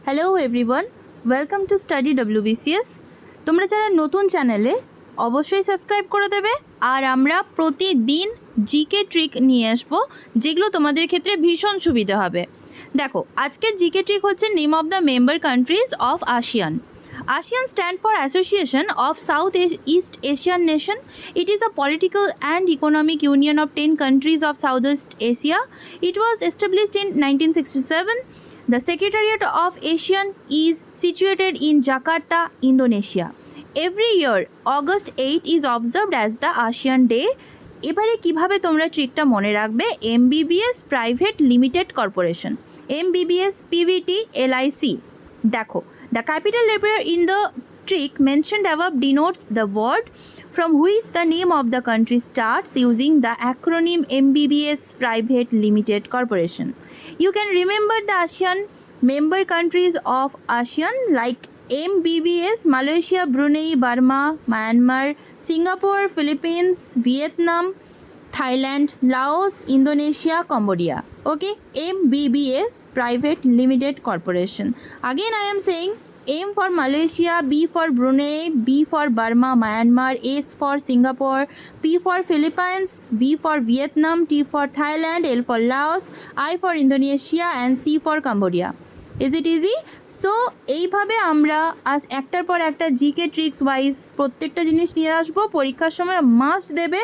Hello everyone, welcome to study WBCS। তোমরা যারা নতুন চ্যানেলে অবশ্যই সাবস্ক্রাইব করে দেবে। আর আমরা প্রতিদিন জিকে ট্রিক নিয়ে আসবো, যেগুলো তোমাদের ক্ষেত্রে ভীষণ সুবিধা হবে। দেখো, আজকের জিকে ট্রিক হচ্ছে name of the member countries of ASEAN. ASEAN stand for Association of South East Asian Nation. It is a political and economic union of 10 countries of Southeast Asia. It was established in 1967. The Secretariat of ASEAN is situated in Jakarta, Indonesia. Every year, August 8 is observed as the ASEAN Day. এবারে কিভাবে তোমরা ট্রিকটা মনে রাখবে? MBBS private limited corporation, MBBS PVT LIC। দেখো, the capital letter in the trick mentioned above denotes the word from which the name of the country starts using the acronym MBBS Private Limited Corporation. You can remember the ASEAN member countries of ASEAN like MBBS: Malaysia, Brunei, Burma, Myanmar, Singapore, Philippines, Vietnam, Thailand, Laos, Indonesia, Cambodia. Okay, MBBS Private Limited Corporation. Again, I am saying M for Malaysia, B for Brunei, B for Burma, Myanmar, S for Singapore, P for Philippines, V for Vietnam, T for Thailand, L for Laos, I for Indonesia, and C for Cambodia. Is it easy? So এইভাবে আমরা আজ একটার পর একটা GK tricks wise প্রত্যেকটা জিনিস নিয়ে আসবো। পরীক্ষার সময় মাস্ট দেবে,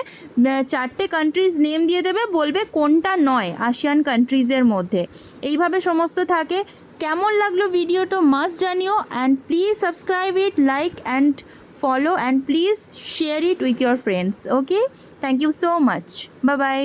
4টে কান্ট্রিজ নেম দিয়ে দেবে, বলবে কোনটা নয় ASEAN কান্ট্রিজের মধ্যে। এইভাবে সমস্ত থাকে। কেমন লাগলো ভিডিওটা মাস্ট জানিও, and please subscribe it, like and follow, and please share it with your friends. Okay, thank you so much, bye by.